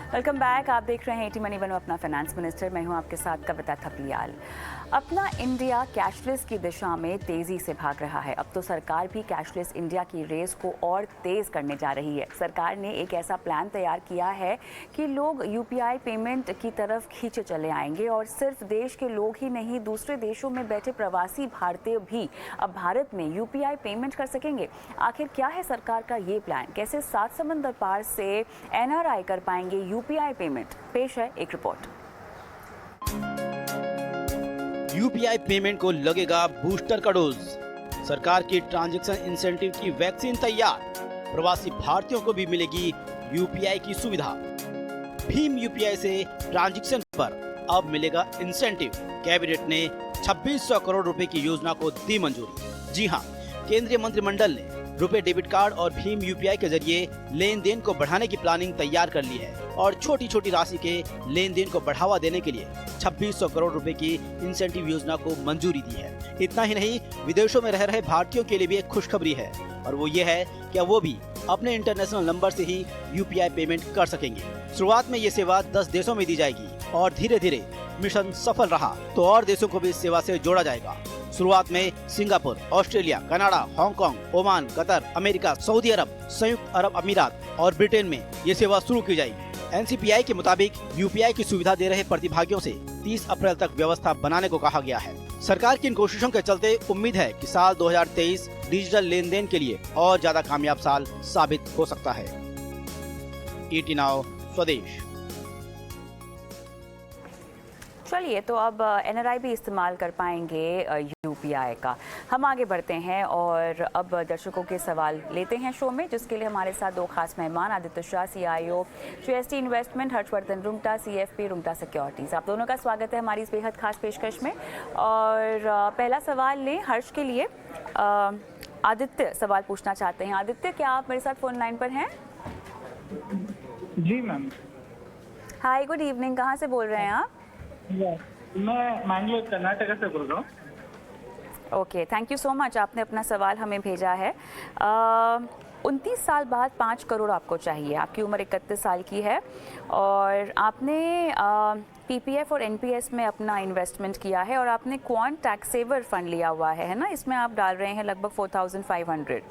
Welcome back. आप देख रहे हैं एटी मनी बनो अपना फाइनेंस मिनिस्टर। मैं हूं आपके साथ कविता थपलियाल। अपना इंडिया कैशलेस की दिशा में तेजी से भाग रहा है। अब तो सरकार भी कैशलेस इंडिया की रेस को और तेज करने जा रही है। सरकार ने एक ऐसा प्लान तैयार किया है कि लोग यूपीआई पेमेंट की तरफ खींचे चले आएंगे और सिर्फ देश के लोग ही नहीं, दूसरे देशों में बैठे प्रवासी भारतीय भी अब भारत में यूपीआई पेमेंट कर सकेंगे। आखिर क्या है सरकार का ये प्लान? कैसे सात समंदर पार से एनआरआई कर पाएंगे यूपीआई पेमेंट? पेश है एक रिपोर्ट। यूपीआई पेमेंट को लगेगा बूस्टर का डोज। सरकार की ट्रांजैक्शन इंसेंटिव की वैक्सीन तैयार। प्रवासी भारतीयों को भी मिलेगी यूपीआई की सुविधा। भीम यूपीआई से ट्रांजैक्शन पर अब मिलेगा इंसेंटिव। कैबिनेट ने 2600 करोड़ रुपए की योजना को दी मंजूरी। जी हां, केंद्रीय मंत्रिमंडल ने रुपए डेबिट कार्ड और भीम यूपीआई के जरिए लेन देन को बढ़ाने की प्लानिंग तैयार कर ली है और छोटी छोटी राशि के लेन देन को बढ़ावा देने के लिए 2600 करोड़ रुपए की इंसेंटिव योजना को मंजूरी दी है। इतना ही नहीं, विदेशों में रह रहे भारतीयों के लिए भी एक खुशखबरी है और वो ये है कि वो भी अपने इंटरनेशनल नंबर से ही यूपीआई पेमेंट कर सकेंगे। शुरुआत में ये सेवा 10 देशों में दी जाएगी और धीरे धीरे मिशन सफल रहा तो और देशों को भी इस सेवा से जोड़ा जाएगा। शुरुआत में Singapore, Australia, Canada, Hong Kong, Oman, Qatar, America, सऊदी अरब, संयुक्त अरब अमीरात और ब्रिटेन में ये सेवा शुरू की जाएगी। एनसीपीआई के मुताबिक यूपीआई की सुविधा दे रहे प्रतिभागियों से 30 अप्रैल तक व्यवस्था बनाने को कहा गया है। सरकार की इन कोशिशों के चलते उम्मीद है कि साल 2023 डिजिटल लेन देन के लिए और ज्यादा कामयाब साल साबित हो सकता है। ईटी नाउ स्वदेश। चलिए, तो अब एनआरआई भी इस्तेमाल कर पाएंगे यूपीआई का। हम आगे बढ़ते हैं और अब दर्शकों के सवाल लेते हैं शो में, जिसके लिए हमारे साथ दो खास मेहमान, Aditya Shah CIO GST investment, Harshvardhan Rungta CFP Rungta securities. आप दोनों का स्वागत है हमारी इस बेहद खास पेशकश में। और पहला सवाल लें हर्ष के लिए। आदित्य सवाल पूछना चाहते हैं। आदित्य, क्या आप मेरे साथ फोन लाइन पर हैं? जी मैम। हाय, गुड इवनिंग। कहाँ से बोल रहे हैं आप? मैं मैंगलोर कर्नाटका से बोल रहा हूँ। Okay, thank you so much. आपने अपना सवाल हमें भेजा है। 29 साल बाद 5 करोड़ आपको चाहिए। आपकी उम्र 31 साल की है और आपने पीपीएफ और एनपीएस में अपना इन्वेस्टमेंट किया है और आपने क्वांट टैक्स सेवर फंड लिया हुआ है ना? इसमें आप डाल रहे हैं लगभग 4500।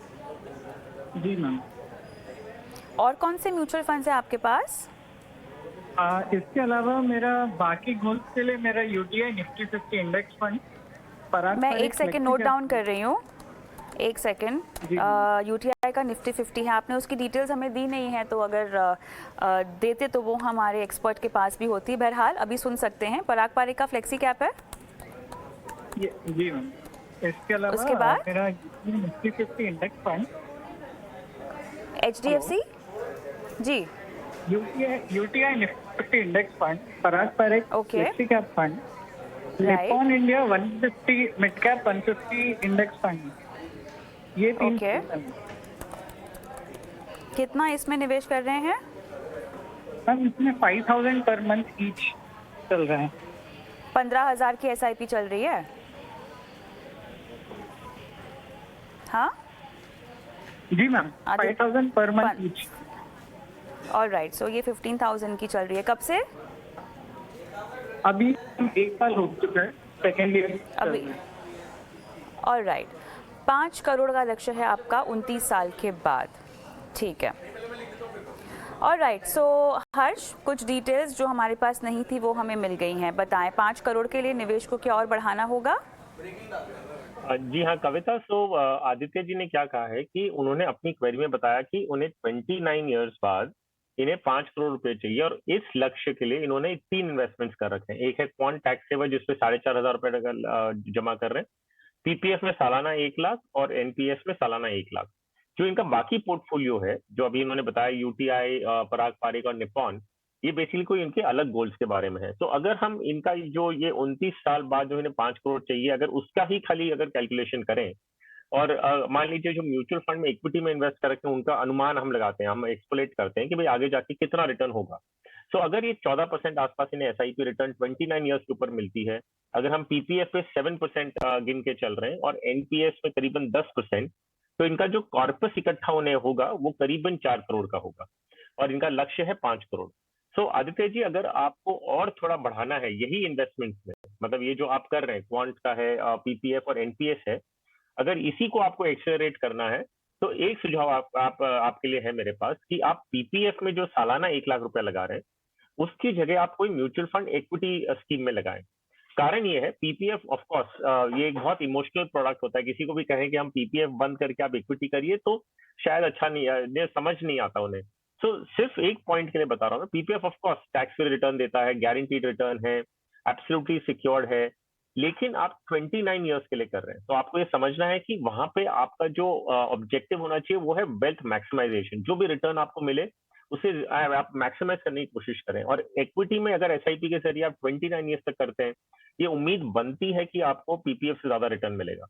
जी मैम। और कौन से म्यूचुअल फंड्स हैं आपके पास? इसके अलावा मेरा बाकी गोल्स के लिए मेरा यूटीआई निफ्टी 50 इंडेक्स फंड। मैं एक सेकंड नोट डाउन कर रही हूँ। एक सेकंड। यूटीआई का निफ्टी 50 है। आपने उसकी डिटेल्स हमें दी नहीं है, तो अगर देते तो वो हमारे एक्सपर्ट के पास भी होती। बहरहाल अभी सुन सकते हैं। पराग पारिक का फ्लेक्सी कैप है। जी मैम। इसके अलावा उसके बाद मेरा निफ्टी 50 इंडेक्स फंड, एचडीएफसी जी, UTI Nifty 50 index fund, Parag Parikh flexi cap fund, Nippon India 150 mid cap 150 index fund. ये तीन। कितना इसमें निवेश कर रहे हैं? मैम इसमें 5000 पर मंथ ईच चल रहा है। 15,000 की एसआईपी चल रही है। हाँ जी ma'am, 5000 per month each. Alright, सो ये 15,000 की चल रही है। कब से? अभी 1 साल हो चुका है, सेकेंड ईयर अभी। ऑलराइट, 5 करोड़ का लक्ष्य है आपका 29 साल के बाद। ठीक है। ऑलराइट, सो हर्ष, कुछ डिटेल्स जो हमारे पास नहीं थी वो हमें मिल गई हैं। बताएं, 5 करोड़ के लिए निवेश को क्या और बढ़ाना होगा? जी हाँ कविता। आदित्य जी ने क्या कहा है कि उन्होंने अपनी क्वेरी में बताया कि उन्हें 29 इयर्स बाद इन्हें 5 करोड़ रुपए चाहिए और इस लक्ष्य के लिए इन्होंने 3 इन्वेस्टमेंट्स कर रखे हैं। एक है क्वांट टैक्स सेवर, जिसपे 4,500 रुपए जमा कर रहे हैं। पीपीएफ में सालाना 1 लाख और एनपीएस में सालाना 1 लाख। जो इनका बाकी पोर्टफोलियो है, जो अभी इन्होंने बताया, यूटीआई, पराग पारिक और निप्पॉन, ये बेसिकली कोई इनके अलग गोल्स के बारे में है। तो अगर हम इनका जो ये 29 साल बाद जो इन्हें 5 करोड़ चाहिए, अगर उसका ही खाली अगर कैलकुलेशन करें और मान लीजिए जो म्यूचुअल फंड में इक्विटी में इन्वेस्ट कर रखे हैं, उनका अनुमान हम लगाते हैं, हम एक्सपोलेट करते हैं कि भाई आगे जाके कितना रिटर्न होगा। सो अगर ये 14% आसपास इन्हें एसआईपी रिटर्न 29 ईयर्स के ऊपर मिलती है, अगर हम पीपीएफ पे 7% गिन के चल रहे हैं और एनपीएस में करीबन 10%, तो इनका जो कॉर्पस इकट्ठा होने होगा वो करीबन 4 करोड़ का होगा और इनका लक्ष्य है 5 करोड़। सो आदित्य जी, अगर आपको और थोड़ा बढ़ाना है यही इन्वेस्टमेंट में, मतलब ये जो आप कर रहे हैं क्वांट का है, पीपीएफ और एनपीएस है, अगर इसी को आपको एक्सेलरेट करना है तो एक सुझाव आपके लिए है मेरे पास कि आप पीपीएफ में जो सालाना 1 लाख रुपया लगा रहे हैं उसकी जगह आप कोई म्यूचुअल फंड इक्विटी स्कीम में लगाएं। कारण ये है, पीपीएफ ऑफ कोर्स ये एक बहुत इमोशनल प्रोडक्ट होता है। किसी को भी कहें कि हम पीपीएफ बंद करके आप इक्विटी करिए तो शायद अच्छा नहीं, समझ नहीं आता उन्हें। सो सिर्फ एक पॉइंट के लिए बता रहा हूँ मैं, PPF of course tax free return देता है, गारंटीड रिटर्न है, एब्सोल्युटली सिक्योर्ड है, लेकिन आप 29 ईयर्स के लिए कर रहे हैं, तो आपको ये समझना है कि वहां पे आपका जो ऑब्जेक्टिव होना चाहिए वो है वेल्थ मैक्सिमाइजेशन। जो भी रिटर्न आपको मिले उसे आप मैक्सिमाइज करने की कोशिश करें। और इक्विटी में अगर एसआईपी के जरिए आप 29 ईयर्स तक करते हैं, ये उम्मीद बनती है कि आपको पीपीएफ से ज्यादा रिटर्न मिलेगा।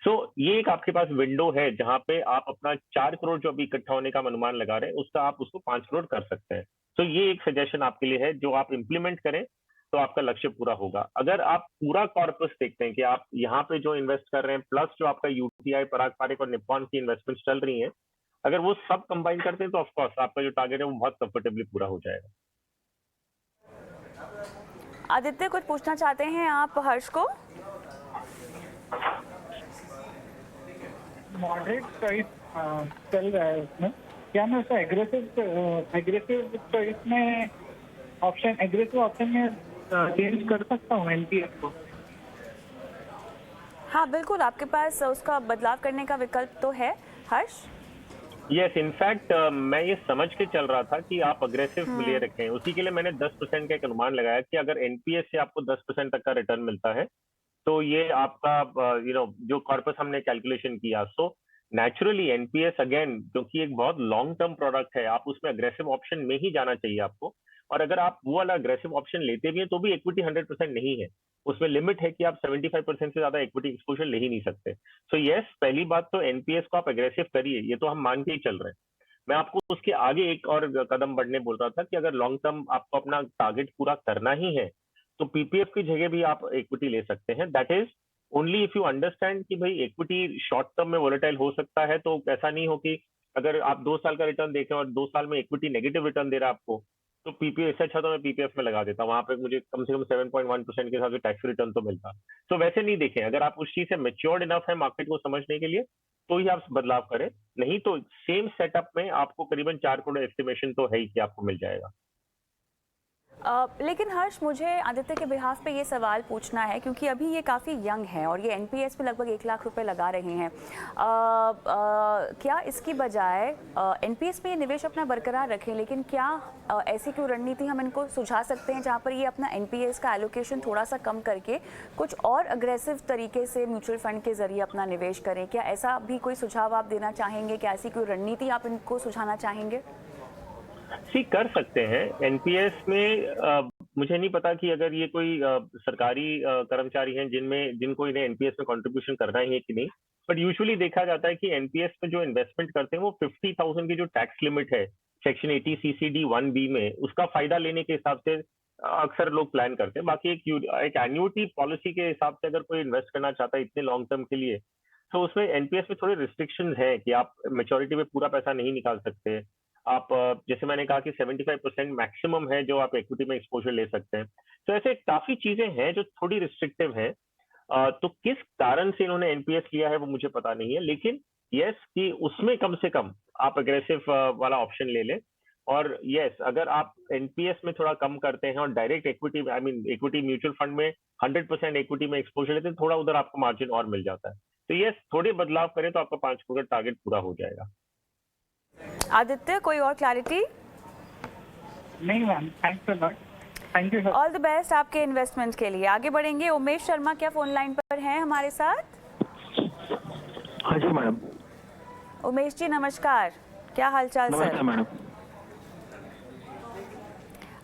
सो ये एक आपके पास विंडो है जहां पे आप अपना 4 करोड़ जो अभी इकट्ठा होने का अनुमान लगा रहे हैं उसका आप उसको 5 करोड़ कर सकते हैं। तो ये एक सजेशन आपके लिए है, जो आप इम्प्लीमेंट करें तो आपका लक्ष्य पूरा होगा। अगर आप पूरा कॉर्पस देखते हैं कि आप यहाँ पे जो इन्वेस्ट कर रहे हैं प्लस जो आपका यूटीआई, पराग पारेख और निप्पॉन की इन्वेस्टमेंट चल रही हैं, अगर वो सब कंबाइन करते हैं तो ऑफकोर्स आपका जो टारगेट है वो बहुत कंफर्टेबली पूरा हो जाएगा। आदित्य, कुछ पूछना चाहते हैं आप हर्ष को? मॉडरेट चॉइस चल रहा है उसमें, क्या मैं उसका एग्रेसिव चॉइस में एग्रेसिव ऑप्शन में चेंज कर सकता हूँ एनपीएस को? हाँ बिल्कुल, आपके पास उसका बदलाव करने का विकल्प तो है हर्ष। यस, इनफैक्ट मैं ये समझ के चल रहा था कि आप अग्रेसिव ले रखें, उसी के लिए मैंने 10% का एक अनुमान लगाया कि अगर एनपीएस से आपको 10% तक का रिटर्न मिलता है तो ये आपका जो कॉर्पस हमने कैलकुलेशन किया, सो नेचुरली एनपीएस अगेन क्योंकि एक बहुत लॉन्ग टर्म प्रोडक्ट है, आप उसमें अग्रेसिव ऑप्शन में ही जाना चाहिए आपको। और अगर आप वो वाला अग्रेसिव ऑप्शन लेते भी हैं तो भी इक्विटी 100% नहीं है, उसमें लिमिट है कि आप 75% से ज्यादा इक्विटी एक्सपोजर ले ही नहीं सकते। सो यस, पहली बात तो एनपीएस को आप अग्रेसिव करिए, ये तो हम मान के ही चल रहे हैं। मैं आपको उसके आगे एक और कदम बढ़ने बोल रहा था कि अगर लॉन्ग टर्म आपको अपना टारगेट पूरा करना ही है तो पीपीएफ की जगह भी आप इक्विटी ले सकते हैं। That is only if you understand कि भाई इक्विटी शॉर्ट टर्म में वोलेटाइल हो सकता है, तो ऐसा नहीं हो कि अगर आप 2 साल का रिटर्न देखें और 2 साल में इक्विटी नेगेटिव रिटर्न दे रहा है आपको, तो पीपीएफ से अच्छा तो मैं पीपीएफ में लगा देता, वहां पे मुझे कम से कम 7.1% के हिसाब से टैक्स रिटर्न तो मिलता। तो वैसे नहीं देखें, अगर आप उस चीज से मेच्योर्ड इनफ है मार्केट को समझने के लिए तो ही आप बदलाव करें, नहीं तो सेम सेटअप में आपको करीबन 4 करोड़ एस्टिमेशन तो है ही कि आपको मिल जाएगा। लेकिन हर्ष, मुझे आदित्य के बिहाफ पे ये सवाल पूछना है क्योंकि अभी ये काफ़ी यंग है और ये एनपीएस पे लगभग 1 लाख रुपए लगा रहे हैं। क्या इसकी बजाय एनपीएस पे ये निवेश अपना बरकरार रखें, लेकिन क्या ऐसी कोई रणनीति हम इनको सुझा सकते हैं जहाँ पर ये अपना एनपीएस का एलोकेशन थोड़ा सा कम करके कुछ और अग्रेसिव तरीके से म्यूचुअल फंड के जरिए अपना निवेश करें? क्या ऐसा भी कोई सुझाव आप देना चाहेंगे? क्या ऐसी कोई रणनीति आप इनको सुझाना चाहेंगे? कर सकते हैं एनपीएस में। मुझे नहीं पता कि अगर ये कोई सरकारी कर्मचारी हैं जिनको इन्हें एनपीएस में कंट्रीब्यूशन करना ही है कि नहीं, बट यूजुअली देखा जाता है कि एनपीएस में जो इन्वेस्टमेंट करते हैं वो 50,000 की जो टैक्स लिमिट है सेक्शन 80 सीसीडी 1B में, उसका फायदा लेने के हिसाब से अक्सर लोग प्लान करते हैं। बाकी एक एन्युटी पॉलिसी के हिसाब से अगर कोई इन्वेस्ट करना चाहता है इतने लॉन्ग टर्म के लिए, तो उसमें एनपीएस में थोड़े रिस्ट्रिक्शन है कि आप मेच्योरिटी में पूरा पैसा नहीं निकाल सकते। आप जैसे मैंने कहा कि 75% मैक्सिमम है जो आप इक्विटी में एक्सपोजर ले सकते हैं। तो ऐसे काफी चीजें हैं जो थोड़ी रिस्ट्रिक्टिव हैं। तो किस कारण से इन्होंने एनपीएस लिया है वो मुझे पता नहीं है, लेकिन यस कि उसमें कम से कम आप अग्रेसिव वाला ऑप्शन ले लें। और यस, अगर आप एनपीएस में थोड़ा कम करते हैं और direct equity equity mutual fund में 100% इक्विटी में एक्सपोजर लेते हैं, थोड़ा उधर आपको मार्जिन और मिल जाता है। तो यस, थोड़े बदलाव करें तो आपका 5 करोड़ टारगेट पूरा हो जाएगा। आदित्य, कोई और क्लैरिटी? नहीं ma'am, thanks a lot, thank you. All the best आपके इन्वेस्टमेंट के लिए। आगे बढ़ेंगे, उमेश शर्मा क्या फोन लाइन पर हैं हमारे साथ? हाँ जी मैडम। उमेश जी नमस्कार, क्या हालचाल सर? नमस्कार मैडम।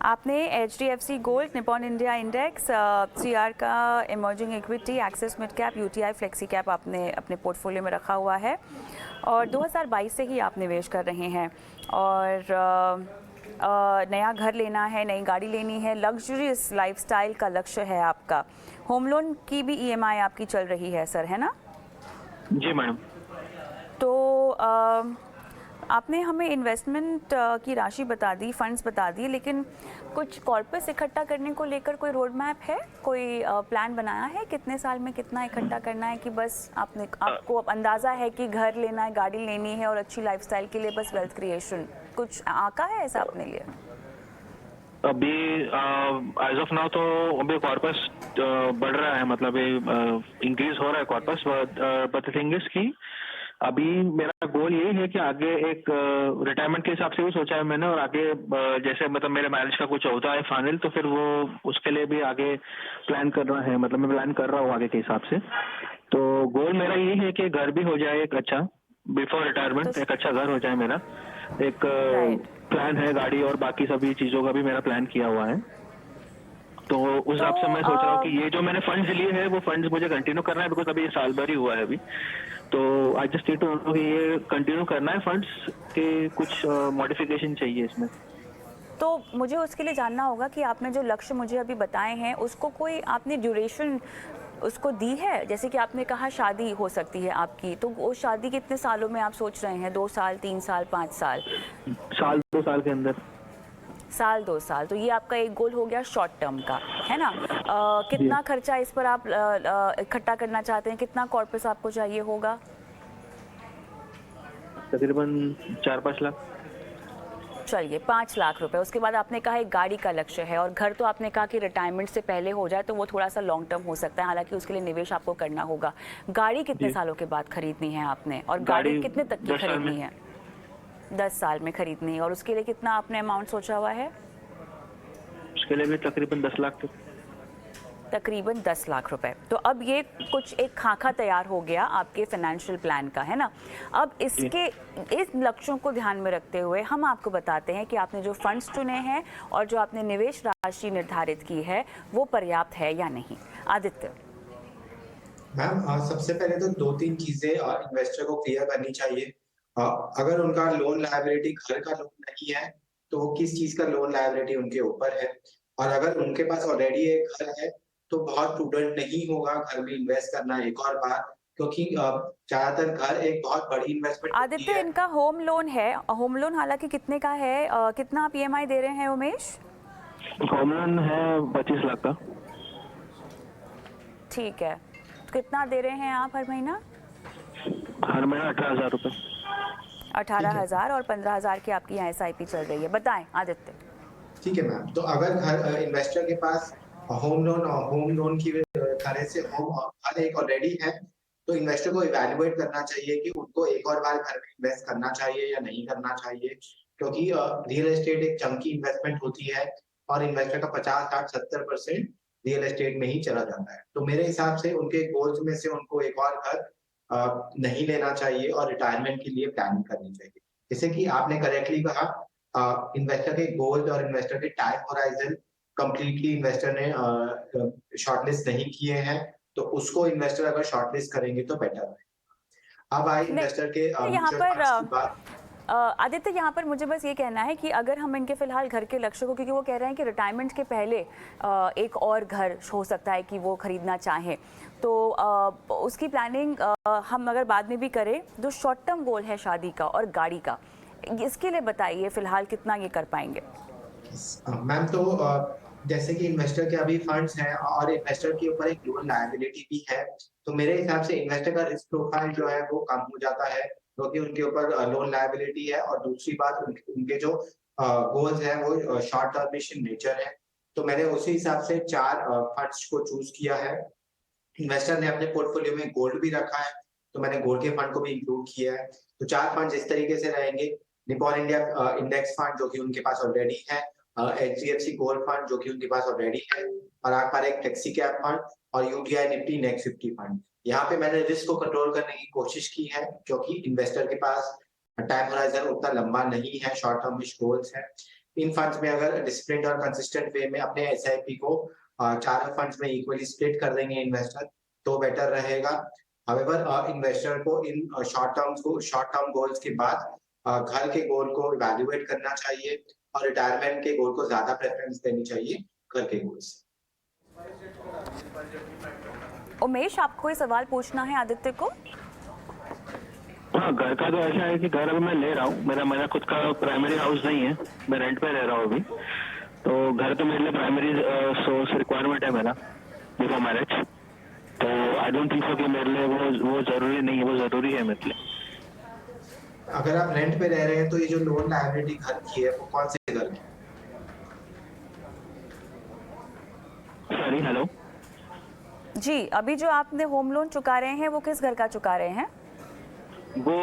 आपने HDFC gold, Nippon India index, CR का emerging equity, axis mid cap, UTI flexi cap आपने अपने पोर्टफोलियो में रखा हुआ है और 2022 से ही आप निवेश कर रहे हैं। और नया घर लेना है, नई गाड़ी लेनी है, लग्जरियस लाइफस्टाइल का लक्ष्य है आपका। होम लोन की भी EMI आपकी चल रही है सर, है ना? जी मैडम। तो आपने हमें इन्वेस्टमेंट की राशि बता दी, फंड्स बता दिए, लेकिन कुछ कॉर्पस इकट्ठा करने को लेकर कोई रोड मैप है, कोई प्लान बनाया है? कितने साल में कितना इकट्ठा करना है कि बस आपको अंदाज़ा है कि घर लेना है, गाड़ी लेनी है और अच्छी लाइफस्टाइल के लिए बस वेल्थ क्रिएशन, कुछ आका है ऐसा अपने लिए? अभी एज ऑफ नाउ तो अभी कॉर्पस बढ़ रहा है, मतलब इंक्रीज हो रहा है corpus, but the thing is कि अभी मेरा गोल यही है कि आगे एक रिटायरमेंट के हिसाब से भी सोचा है मैंने, और आगे जैसे मतलब मेरे मैरिज का कुछ होता है फाइनल, तो फिर वो उसके लिए भी आगे प्लान करना है, मतलब मैं प्लान कर रहा हूँ आगे के हिसाब से। तो गोल मेरा यही है कि घर भी हो जाए एक अच्छा, बिफोर रिटायरमेंट एक अच्छा घर हो जाए मेरा। एक प्लान है गाड़ी और बाकी सभी चीज़ों का भी मेरा प्लान किया हुआ है। तो उस हिसाब से मैं सोच रहा हूँ कि ये जो मैंने फंड्स लिए हैं वो फंड्स मुझे कंटिन्यू करना है, बिकॉज अभी ये साल भर ही हुआ है अभी। तो I just need to know कि ये कंटिन्यू करना है फंड्स के कुछ मॉडिफिकेशन चाहिए इसमें। तो मुझे उसके लिए जानना होगा कि आपने जो लक्ष्य मुझे अभी बताए हैं उसको कोई आपने ड्यूरेशन उसको दी है? जैसे कि आपने कहा शादी हो सकती है आपकी, तो वो शादी कितने सालों में आप सोच रहे हैं? 2 साल, 3 साल, 5 साल? साल 2 साल के अंदर। साल 2 साल, तो ये आपका एक गोल हो गया शॉर्ट टर्म का, है ना? कितना खर्चा इस पर आप इकट्ठा करना चाहते हैं? कितना कॉर्पस आपको चाहिए होगा? तकरीबन 4-5 लाख। चलिए 5 लाख रुपए। उसके बाद आपने कहा एक गाड़ी का लक्ष्य है, और घर तो आपने कहा कि रिटायरमेंट से पहले हो जाए, तो वो थोड़ा सा लॉन्ग टर्म हो सकता है, हालांकि उसके लिए निवेश आपको करना होगा। गाड़ी कितने सालों के बाद खरीदनी है आपने, और गाड़ी कितने तक की खरीदनी है? 10 साल में खरीदनी है। और उसके लिए कितना आपने अमाउंट सोचा हुआ है? उसके लिए भी तकरीबन 10 लाख तक। तकरीबन 10 लाख रुपए। तो अब ये कुछ एक खाका तैयार हो गया आपके फाइनेंशियल प्लान का, है ना? अब इसके इस लक्ष्यों को ध्यान में रखते हुए हम आपको बताते हैं कि आपने जो फंड्स चुने हैं और जो आपने निवेश राशि निर्धारित की है वो पर्याप्त है या नहीं। आदित्य। मैम, सबसे पहले तो 2-3 चीजें इन्वेस्टर को क्लियर करनी चाहिए। अगर उनका लोन लायबिलिटी घर का लोन नहीं है, तो वो किस चीज का लोन लायबिलिटी उनके ऊपर है, और अगर उनके पास ऑलरेडी एक घर है तो बहुत प्रूडेंट नहीं होगा घर में इन्वेस्ट करना एक और बार, क्योंकि ज्यादातर घर एक बहुत बड़ी इन्वेस्टमेंट होती आदित्य, है। इनका होम लोन है, होम लोन हालांकि कितने का है? कितना आप EMI दे रहे हैं उमेश? होम लोन है 25 लाख का। ठीक है, तो कितना दे रहे हैं आप हर महीना? हर महीना 18,000 रुपये। 18,000 और 15,000 की आपकी यहाँ SIP चल रही है। बताएं आदित्य। ठीक है मैम, तो अगर घर इन्वेस्टर के पास होम लोन की तरह से घर एक ऑलरेडी है, तो इन्वेस्टर को इवैल्यूएट करना चाहिए कि उनको एक और बार घर में इन्वेस्ट करना चाहिए या नहीं करना चाहिए, क्योंकि रियल एस्टेट एक चंकी इन्वेस्टमेंट होती है और इन्वेस्टर का 50-60-70% रियल एस्टेट में ही चला जाता है। तो मेरे हिसाब से उनके गोल्स में से उनको एक और घर नहीं लेना चाहिए और रिटायरमेंट के लिए प्लानिंग करनी चाहिए। जैसे कि आपने करेक्टली कहा, इन्वेस्टर के गोल्स और इन्वेस्टर के टाइम होराइजन कंप्लीटली इन्वेस्टर ने शॉर्टलिस्ट नहीं किए हैं, तो उसको इन्वेस्टर अगर शॉर्टलिस्ट करेंगे तो बेटर रहेगा। अब आए इन्वेस्टर के यहाँ पर आदित्य, यहाँ पर मुझे बस ये कहना है कि अगर हम इनके फिलहाल घर के लक्ष्य को, क्योंकि वो कह रहे हैं कि रिटायरमेंट के पहले एक और घर हो सकता है कि वो खरीदना चाहें, तो उसकी प्लानिंग हम अगर बाद में भी करें, जो शॉर्ट टर्म गोल है शादी का और गाड़ी का, इसके लिए बताइए फिलहाल कितना ये कर पाएंगे? मैम, तो जैसे कि इन्वेस्टर के अभी फंड्स हैं और इन्वेस्टर के ऊपर एक लोन लायबिलिटी भी है, तो मेरे हिसाब से इन्वेस्टर का रिस्क प्रोफाइल जो है वो कम हो जाता है, क्योंकि उनके ऊपर लोन लायबिलिटी है, और दूसरी बात उनके जो गोल्स हैं वो शॉर्ट टर्मिश नेचर है। तो मैंने उसी हिसाब से 4 फंड्स को चूज किया है। इन्वेस्टर ने अपने पोर्टफोलियो में गोल्ड भी रखा है, तो मैंने गोल्ड के फंड को भी इंक्लूड किया है। तो 4 फंड इस तरीके से रहेंगे: निपॉन इंडिया इंडेक्स फंड जो कि उनके पास ऑलरेडी है, HDFC गोल्ड फंड जो कि उनके पास ऑलरेडी है, पराग पारेख फ्लेक्सी कैप फंड, और UTI निफ्टी नेक्स्ट 50 फंड। यहाँ पे मैंने रिस्क को कंट्रोल करने की कोशिश की है, क्योंकि इन्वेस्टर के पास टाइम होराइजन उतना लंबा नहीं है, शॉर्ट टर्म गोल्स है। इन फंड्स में अगर डिसिप्लिन और कंसिस्टेंट वे में अपने SIP को 4 फंड्स में इक्वली स्प्लिट कर देंगे इन्वेस्टर, तो बेटर रहेगा। हाउएवर, इन्वेस्टर को इन शॉर्ट टर्म गोल्स के बाद घर के गोल को इवैल्यूएट करना चाहिए, और रिटायरमेंट के गोल को ज्यादा प्रेफरेंस देनी चाहिए घर के गोल से। उमेश, आपको कोई सवाल पूछना है आदित्य को? हाँ, घर का तो ऐसा है कि घर अभी मैं ले रहा हूँ, मेरा खुद का प्राइमरी हाउस नहीं है, मैं रेंट पे रह रहा हूँ अभी। तो घर तो मेरे लिए प्राइमरी सोर्स रिक्वायरमेंट है मेरा बिफोर मैरिज। तो आई डोंट थिंक सो कि मेरे लिए वो जरूरी नहीं है, वो जरूरी है मेरे लिए। अगर आप रेंट पे रह रहे हैं तो ये जो लोन लायबिलिटी घर की है वो कौन से घर की? Sorry, hello. जी, अभी जो आपने होम लोन चुका रहे हैं वो किस घर का चुका रहे हैं? वो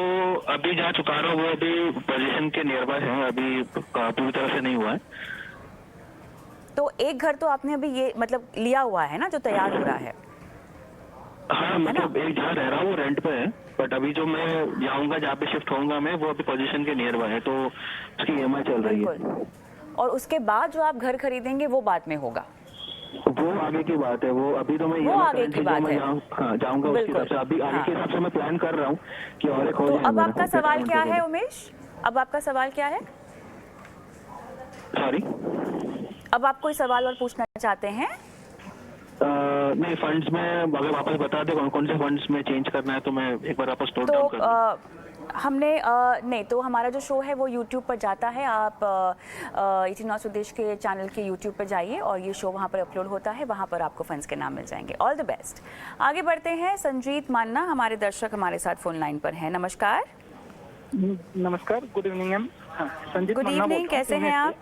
अभी जहाँ चुका रहा हूँ वो अभी पोजीशन के नियर बाय है, अभी पूरी तरह से नहीं हुआ है। तो एक घर तो आपने अभी ये मतलब लिया हुआ है ना, जो तैयार हो रहा है? हाँ, मतलब एक जहाँ रह रहा हूँ वो रेंट पे है, बट अभी जो मैं जाऊँगा, जहाँ पे शिफ्ट होऊंगा मैं, वो अभी पोजीशन के नियर बाय है, तो उसकी EMI चल रही है। बिल्कुल। और उसके बाद जो आप घर खरीदेंगे वो बाद में होगा? वो आगे की बात है, वो अभी तो मैं वो आगे की बात है। हाँ, जाऊँगा उसके हिसाब से। अभी आगे के हिसाब से मैं प्लान कर रहा हूँ कि और एक हो तो जाए। अब आपका सवाल क्या है उमेश? अब आपका सवाल क्या है? सॉरी, अब आप कोई सवाल और पूछना चाहते हैं? नहीं, फंड्स में अगर वापस बता दे कौन कौन से फंड्स में चेंज करना है तो मैं एक बार वापस नोट डाउन कर दूं। हमने नहीं तो हमारा जो शो है वो YouTube पर जाता है। आप 89 स्वदेश के चैनल के YouTube पर जाइए और ये शो वहाँ पर अपलोड होता है, वहाँ पर आपको फंड्स के नाम मिल जाएंगे। All the best. आगे बढ़ते हैं। संजीत मानना हमारे दर्शक हमारे साथ फोन लाइन पर हैं। नमस्कार। नमस्कार, good evening ma'am. Sanjeet good evening, कैसे हैं आप?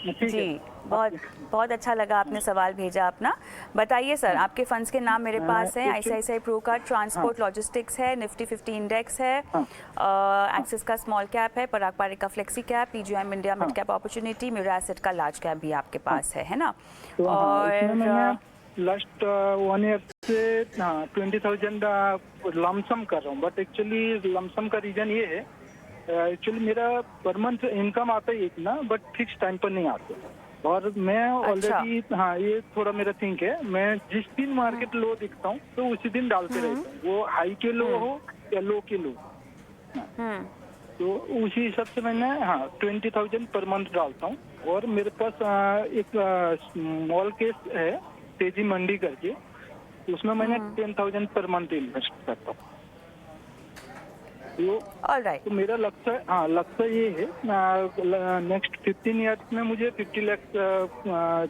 जी, बहुत बहुत अच्छा लगा आपने सवाल भेजा अपना। बताइए सर, आपके फंड्स के नाम मेरे पास हैं। ICICI प्रो का ट्रांसपोर्ट लॉजिस्टिक्स है, निफ्टी 50 इंडेक्स है, एक्सिस का स्मॉल कैप है, पराग पारिक का flexi cap, PGIM India mid cap opportunity, Mirae asset का लार्ज कैप भी आपके पास है ना? और लास्ट 1 ईयर से 20,000 लमसम कर रहा हूँ, बट एक्चुअली लमसम का रीजन ये है, एक्चुअली मेरा पर मंथ इनकम आता है एक ना, बट फिक्स टाइम पर नहीं आते। और मैं ऑलरेडी हाँ, ये थोड़ा मेरा थिंक है, मैं जिस दिन मार्केट लो दिखता हूँ तो उसी दिन डालते रहता हूँ, वो हाई के लो हो या लो के लो। तो उसी हिसाब से मैंने 20,000 पर मंथ डालता हूँ। और मेरे पास एक स्मॉल केस है तेजी मंडी करके, उसमें मैंने 10,000 पर मंथ इन्वेस्ट करता हूँ। तो मेरा लक्ष्य ये है, नेक्स्ट 15 ईयर्स में मुझे 50 लाख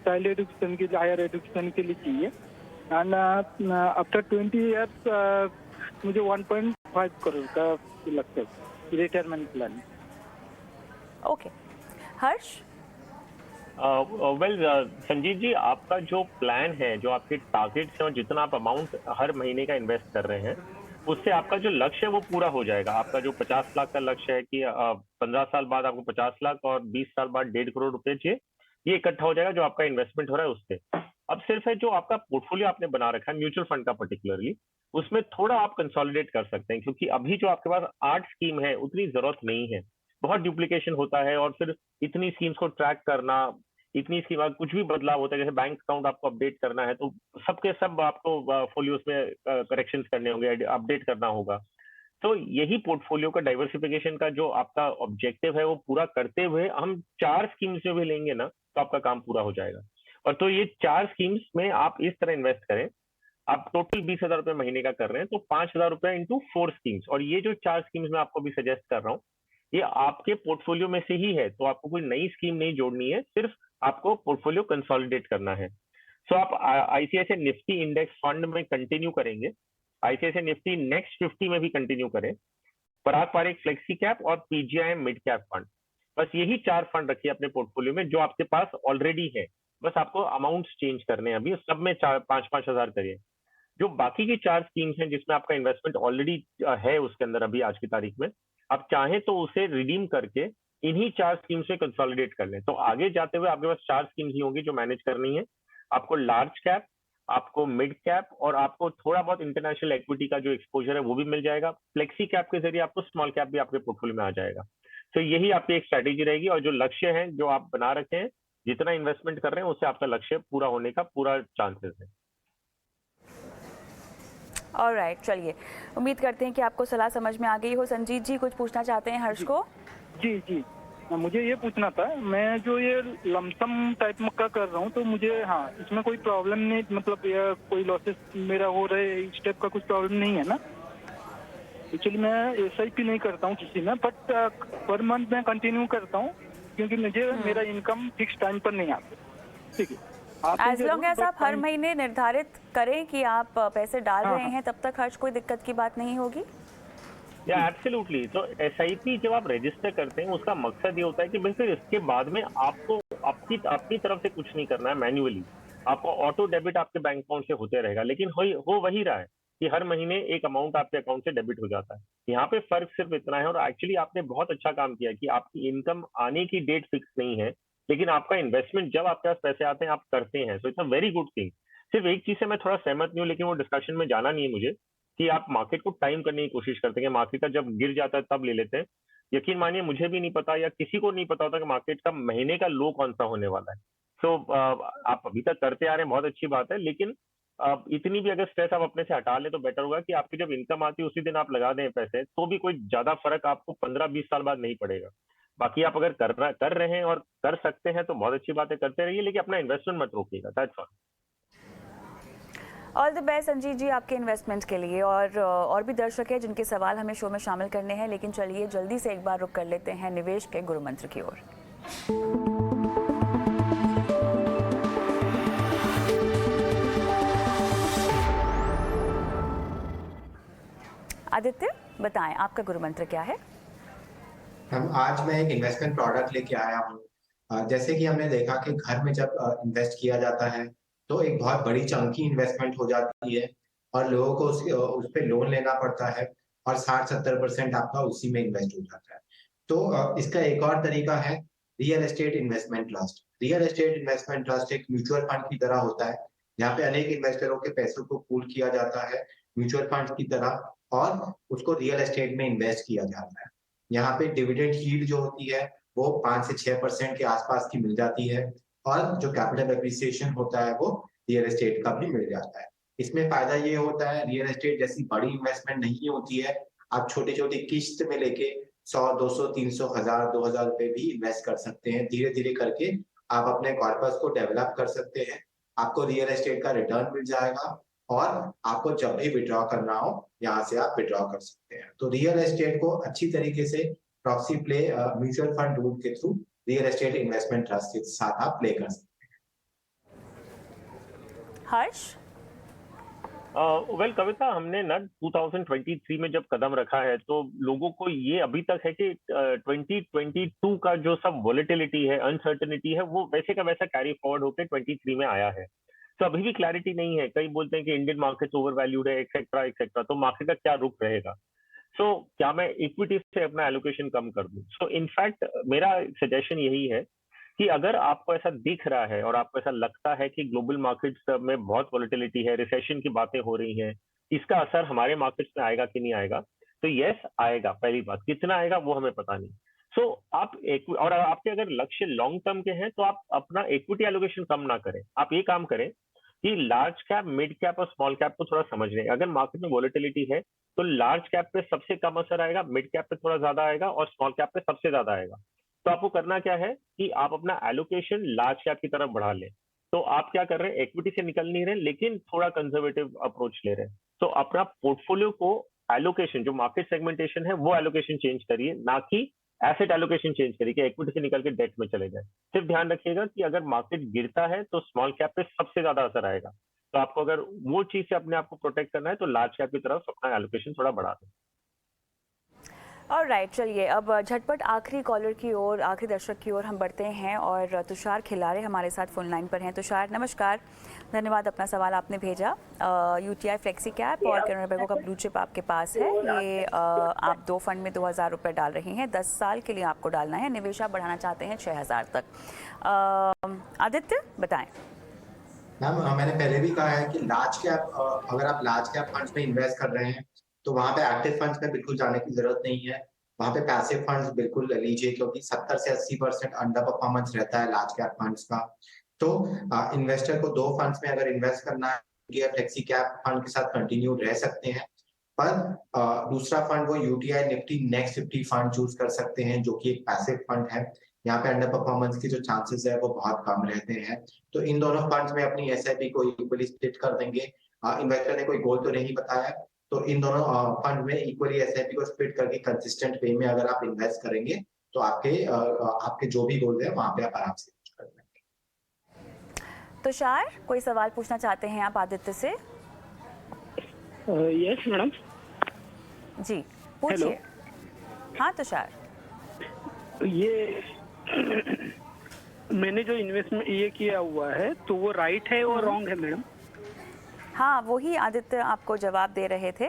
चाइल्ड एजुकेशन के, हायर एजुकेशन के लिए चाहिए। एंड आफ्टर 20 ईयर्स मुझे 1.5 करोड़ का लक्ष्य रिटायरमेंट प्लान। ओके, हर्ष। वेल संजीत जी, आपका जो प्लान है, जो आपके टारगेट्स हैं और जितना आप अमाउंट हर महीने का इन्वेस्ट कर रहे हैं, उससे आपका जो लक्ष्य है वो पूरा हो जाएगा। आपका जो 50 लाख का लक्ष्य है कि 15 साल बाद आपको 50 लाख और 20 साल बाद 1.5 करोड़ रुपए चाहिए, ये इकट्ठा हो जाएगा जो आपका इन्वेस्टमेंट हो रहा है उससे। अब सिर्फ है जो आपका पोर्टफोलियो आपने बना रखा है म्यूचुअल फंड का पर्टिकुलरली, उसमें थोड़ा आप कंसोलिडेट कर सकते हैं, क्योंकि अभी जो आपके पास 8 स्कीम है उतनी जरूरत नहीं है, बहुत डुप्लीकेशन होता है। और फिर इतनी स्कीम्स को ट्रैक करना, इतनी स्कीम, कुछ भी बदलाव होता है, जैसे बैंक अकाउंट आपको अपडेट करना है तो सबके सब आपको फोलियोस में करेक्शंस करने होंगे, अपडेट करना होगा। तो यही पोर्टफोलियो का डाइवर्सिफिकेशन का जो आपका ऑब्जेक्टिव है वो पूरा करते हुए हम 4 स्कीम्स जो भी लेंगे ना, तो आपका काम पूरा हो जाएगा। और तो ये 4 स्कीम्स में आप इस तरह इन्वेस्ट करें, आप टोटल 20,000 रुपए महीने का कर रहे हैं तो 5,000 रुपए इंटू 4 स्कीम्स। और ये जो 4 स्कीम्स मैं आपको भी सजेस्ट कर रहा हूँ, ये आपके पोर्टफोलियो में से ही है, तो आपको कोई नई स्कीम नहीं जोड़नी है, सिर्फ आपको पोर्टफोलियो कंसोलिडेट करना है। सो आप ICICI निफ्टी इंडेक्स फंड में कंटिन्यू करेंगे, ICICI निफ्टी नेक्स्ट 50 में भी कंटिन्यू करें, पराग पारिक फ्लेक्सी कैप और PGIM मिड कैप फंड, बस यही 4 फंड रखिए अपने पोर्टफोलियो में जो आपके पास ऑलरेडी है। बस आपको अमाउंट चेंज करने हैं, अभी सब में 5-5 हजार करिए। जो बाकी की 4 स्कीम्स हैं जिसमें आपका इन्वेस्टमेंट ऑलरेडी है उसके अंदर अभी आज की तारीख में, आप चाहें तो उसे रिडीम करके इन्हीं 4 स्कीम से कंसोलिडेट कर लें। तो आगे जाते हुए आपके पास 4 स्कीम्स ही होंगी जो मैनेज करनी है। आपको लार्ज कैप, आपको मिड कैप और आपको थोड़ा बहुत इंटरनेशनल इक्विटी का जो एक्सपोजर है वो भी मिल जाएगा। फ्लेक्सी कैप के जरिए आपको स्मॉल कैप भी आपके पोर्टफोलियो में आ जाएगा। तो यही आपकी एक स्ट्रैटेजी रहेगी। और जो लक्ष्य है जो आप बना रखे हैं, जितना इन्वेस्टमेंट कर रहे हैं उससे आपका लक्ष्य पूरा होने का पूरा चांसेस है। ऑलराइट, चलिए, उम्मीद करते हैं कि आपको सलाह समझ में आ गई हो। संजीत जी कुछ पूछना चाहते हैं हर्ष को? जी, मुझे ये पूछना था, मैं जो ये लमसम टाइप का कर रहा हूँ तो मुझे इसमें कोई प्रॉब्लम नहीं, मतलब ये कोई लॉसेस मेरा हो रहे इस टाइप का कुछ प्रॉब्लम नहीं है ना? एक्चुअली मैं SIP नहीं करता हूँ किसी में, बट पर मंथ मैं कंटिन्यू करता हूँ क्योंकि मुझे मेरा इनकम फिक्स टाइम पर नहीं आता। ठीक है, एज लॉन्ग एज आप हर महीने निर्धारित करें कि आप पैसे डाल रहे हैं, तब तक हर्ष कोई दिक्कत की बात नहीं होगी। या एब्सोल्युटली। तो SIP जब आप रजिस्टर करते हैं उसका मकसद ये होता है कि भाई फिर इसके बाद में आपको अपनी तरफ से कुछ नहीं करना है मैन्युअली, आपको ऑटो डेबिट आपके बैंक अकाउंट से होते रहेगा, लेकिन हो वही रहा है कि हर महीने एक अमाउंट आपके अकाउंट से डेबिट हो जाता है। यहाँ पे फर्क सिर्फ इतना है, और एक्चुअली आपने बहुत अच्छा काम किया कि आपकी इनकम आने की डेट फिक्स नहीं है, लेकिन आपका इन्वेस्टमेंट जब आपके पास पैसे आते हैं आप करते हैं। So it's a very good thing. सिर्फ एक चीज से मैं थोड़ा सहमत नहीं हूँ, लेकिन वो डिस्कशन में जाना नहीं है मुझे, कि आप मार्केट को टाइम करने की कोशिश करते हैं, मार्केट का जब गिर जाता है तब ले लेते हैं। यकीन मानिए मुझे भी नहीं पता या किसी को नहीं पता होता कि मार्केट का महीने का लो कौन सा होने वाला है। सो आप अभी तक करते आ रहे हैं, बहुत अच्छी बात है, लेकिन इतनी भी अगर स्ट्रेस आप अपने से हटा लें तो बेटर होगा कि आपकी जब इनकम आती है उसी दिन आप लगा दें पैसे, तो भी कोई ज्यादा फर्क आपको 15-20 साल बाद नहीं पड़ेगा। बाकी आप अगर कर रहे हैं और कर सकते हैं तो बहुत अच्छी बात है, करते रहिए, लेकिन अपना इन्वेस्टमेंट मत रोकिएगा। That's all. All the best Sanjit ji आपके इन्वेस्टमेंट के लिए। और भी दर्शक हैं जिनके सवाल हमें शो में शामिल करने हैं, लेकिन चलिए जल्दी से एक बार रुक कर लेते हैं निवेश के गुरु मंत्र की ओर। आदित्य बताएं आपका गुरु मंत्र क्या है? आज मैं एक इन्वेस्टमेंट प्रोडक्ट लेके आया हूँ। जैसे कि हमने देखा कि घर में जब इन्वेस्ट किया जाता है तो एक बहुत बड़ी चंकी इन्वेस्टमेंट हो जाती है और लोगों को उस पे लोन लेना पड़ता है और 60-70% आपका उसी में इन्वेस्ट हो जाता है। तो इसका एक और तरीका है real estate investment trust. Real estate investment trust एक म्यूचुअल फंड की तरह होता है, जहाँ पे अनेक इन्वेस्टरों के पैसों को पूल किया जाता है म्यूचुअल फंड की तरह और उसको रियल एस्टेट में इन्वेस्ट किया जाता है। यहाँ पे डिविडेंड यील्ड जो होती है वो 5 से 6% के आसपास की मिल जाती है और जो कैपिटल एप्रिसिएशन होता है वो रियल एस्टेट का भी मिल जाता है। इसमें फायदा ये होता है, रियल एस्टेट जैसी बड़ी इन्वेस्टमेंट नहीं होती है। आप छोटी-छोटी किस्त में लेके 100, 200, 300, 1000, 2000 रुपए भी इन्वेस्ट कर सकते हैं। धीरे-धीरे करके आप अपने कॉर्पस को डेवलप कर सकते हैं। आपको रियल एस्टेट का रिटर्न मिल जाएगा और आपको जब भी विड्रॉ करना हो यहाँ से आप विड्रॉ कर सकते हैं। तो रियल एस्टेट को अच्छी तरीके से proxy play mutual fund route के through real estate investment trust के साथ आप प्ले कर सकते हैं। हर्ष? वेल कविता, हमने ना 2023 में जब कदम रखा है तो लोगों को ये अभी तक है कि 2022 का जो सब वॉलेटिलिटी है, अनसर्टेनिटी है, वो वैसे का वैसा कैरी फॉरवर्ड होकर 23 में आया है। तो अभी भी क्लैरिटी नहीं है। कई बोलते हैं कि इंडियन मार्केट ओवर वैल्यूड है, एक्सेट्रा एक्सेट्रा। तो मार्केट का क्या रुख रहेगा? सो क्या मैं इक्विटी से अपना एलोकेशन कम कर दूं? सो इनफैक्ट मेरा सजेशन यही है कि अगर आपको ऐसा दिख रहा है और आपको ऐसा लगता है कि ग्लोबल मार्केट्स में बहुत वॉलेटिलिटी है, रिसेशन की बातें हो रही हैं, इसका असर हमारे मार्केट्स में आएगा कि नहीं आएगा, तो यस आएगा। पहली बात, कितना आएगा वो हमें पता नहीं। सो आप और आपके अगर लक्ष्य लॉन्ग टर्म के हैं तो आप अपना इक्विटी एलोकेशन कम ना करें। आप ये काम करें कि लार्ज कैप, मिड कैप और स्मॉल कैप को थोड़ा समझ लें। अगर मार्केट में वॉलेटिलिटी है तो लार्ज कैप पे सबसे कम असर आएगा, मिड कैप पे थोड़ा ज्यादा आएगा और स्मॉल कैप पे सबसे ज्यादा आएगा। तो आपको करना क्या है कि आप अपना एलोकेशन लार्ज कैप की तरफ बढ़ा लें। तो आप क्या कर रहे हैं, इक्विटी से निकल नहीं रहे लेकिन थोड़ा कंजर्वेटिव अप्रोच ले रहे हैं। तो अपना पोर्टफोलियो को एलोकेशन, जो मार्केट सेगमेंटेशन है वो एलोकेशन चेंज करिए, ना कि एसेट एलोकेशन चेंज करिए कि इक्विटी से निकल के डेट में चले जाए। सिर्फ ध्यान रखिएगा कि अगर मार्केट गिरता है तो स्मॉल कैप पे सबसे ज्यादा असर आएगा। तो आपको अगर वो चीज से अपने आप को प्रोटेक्ट करना है तो लार्ज कैप की तरफ अपना एलोकेशन थोड़ा बढ़ा दें। ऑलराइट, चलिए अब झटपट आखिरी कॉलर की ओर, आखिरी दर्शक की ओर हम बढ़ते हैं और तुषार खिलारे हमारे साथ फोन लाइन पर हैं। तुषार नमस्कार, धन्यवाद अपना सवाल आपने भेजा। यूटीआई फ्लेक्सी कैप और करोड़ों रुपए का ब्लू चिप आपके पास है। ये आप 2 फंड में 2000 रुपये डाल रहे हैं, 10 साल के लिए आपको डालना है। निवेश आप बढ़ाना चाहते हैं 6000 तक। आदित्य बताएं। मैम मैंने पहले भी कहा है कि लार्ज कैप, अगर आप लार्ज कैप फंड्स में इन्वेस्ट कर रहे हैं तो वहां पे एक्टिव फंड्स में बिल्कुल जाने की जरूरत नहीं है। वहां पे पैसिव फंड्स बिल्कुल लीजिए क्योंकि 70 से 80% अंडर परफॉर्मेंस रहता है लार्ज कैप फंड्स का। तो इन्वेस्टर को 2 फंड्स में अगर इन्वेस्ट करना है, फ्लेक्सी कैप फंड के साथ कंटिन्यू रह सकते हैं, पर दूसरा फंड वो UTI Nifty next 50 fund choose कर सकते हैं जो कि एक पैसिव फंड है। यहाँ पे अंडर परफॉर्मेंस के जो चांसेस है वो बहुत कम रहते हैं। तो इन दोनों फंड्स में अपनी एसआईपी को इक्वली स्प्लिट कर देंगे। इन्वेस्टर ने कोई गोल तो नहीं बताया, तो इन दोनों फंड में इक्वली एसआईपी को स्प्लिट करके कंसिस्टेंट वे में अगर आप इन्वेस्ट करेंगे तो आपके जो भी गोल है वहां पे आप आराम से कर पाएंगे। तुषार, कोई सवाल पूछना चाहते हैं आप आदित्य से? Yes madam. जी पूछिए। हाँ तुषार, ये मैंने जो इन्वेस्टमेंट ये किया हुआ है तो वो राइट है और रॉन्ग है मैडम? हाँ वही आदित्य आपको जवाब दे रहे थे।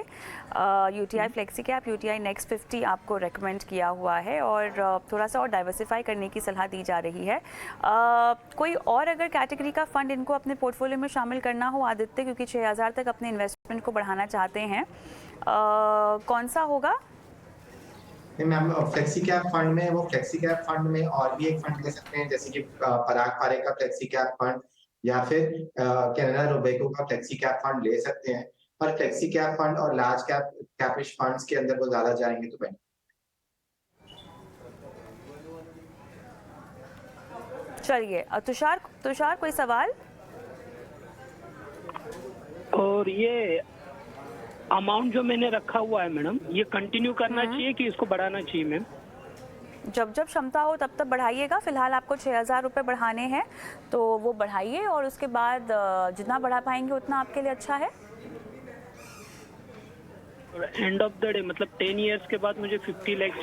UTI flexi cap, UTI next 50 आपको रेकमेंड किया हुआ है और थोड़ा सा और डाइवर्सिफाई करने की सलाह दी जा रही है। कोई और अगर कैटेगरी का फंड इनको अपने पोर्टफोलियो में शामिल करना हो आदित्य, क्योंकि 6000 तक अपने इन्वेस्टमेंट को बढ़ाना चाहते हैं, कौन सा होगा? मैम फ्लेक्सी कैप फंड में, वो फ्लेक्सी कैप फंड में और भी एक फंड ले सकते हैं, जैसे कि पराग पारेख का फ्लेक्सी कैप फंड या फिर कैनरा रोबेको का फ्लेक्सी कैप फंड ले सकते हैं। और फ्लेक्सी कैप फंड और लार्ज कैपिश फंड्स के अंदर वो ज्यादा जाएंगे तो बेटर। चलिए तुषार कोई सवाल? और ये अमाउंट जो मैंने रखा हुआ है मैडम, ये कंटिन्यू करना चाहिए कि इसको बढ़ाना चाहिए मैम? जब जब क्षमता हो तब तक बढ़ाइएगा। फिलहाल आपको 6000 रुपये बढ़ाने हैं तो वो बढ़ाइए और उसके बाद जितना बढ़ा पाएंगे उतना आपके लिए अच्छा है। एंड ऑफ द डे मतलब 10 इयर्स के बाद मुझे 50 लाख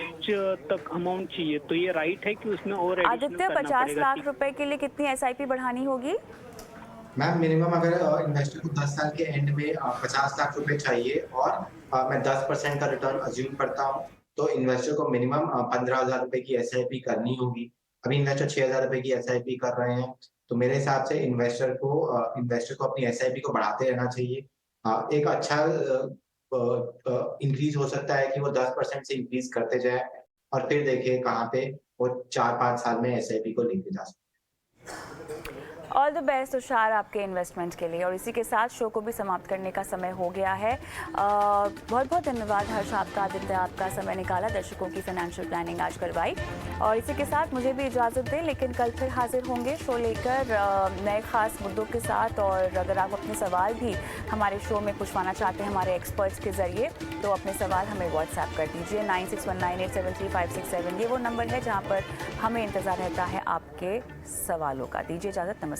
तक अमाउंट चाहिए, तो ये राइट है कि उसमें और आदित्य 50 लाख रुपए के लिए कितनी एसआईपी बढ़ानी होगी? मैम मिनिमम अगर इन्वेस्टर को 10 साल के एंड में 50 लाख रुपए चाहिए और मैं 10% का रिटर्न अज्यूम करता हूँ, तो इन्वेस्टर को मिनिमम 15,000 रुपए की एसआईपी करनी होगी। अभी इन्वेस्टर 6,000 रुपए की एसआईपी कर रहे हैं, तो मेरे हिसाब से इन्वेस्टर को अपनी एसआईपी को बढ़ाते रहना चाहिए। एक अच्छा इंक्रीज हो सकता है कि वो 10% से इंक्रीज करते जाए और फिर देखिए कहाँ पे वो 4-5 साल में एसआईपी को लेके जा सकते हैं। ऑल द बेस्ट तुषार आपके इन्वेस्टमेंट के लिए। और इसी के साथ शो को भी समाप्त करने का समय हो गया है। बहुत बहुत धन्यवाद हर्ष आपका, आदित्य आपका समय निकाला, दर्शकों की फाइनेंशियल प्लानिंग आज करवाई। और इसी के साथ मुझे भी इजाज़त दें, लेकिन कल फिर हाजिर होंगे शो लेकर नए खास मुद्दों के साथ। और अगर आप अपने सवाल भी हमारे शो में पूछवाना चाहते हैं हमारे एक्सपर्ट्स के ज़रिए, तो अपने सवाल हमें व्हाट्सएप कर दीजिए 9619873567। ये वो नंबर है जहाँ पर हमें इंतज़ार रहता है आपके सवालों का। दीजिए इजाज़त, नमस्कार।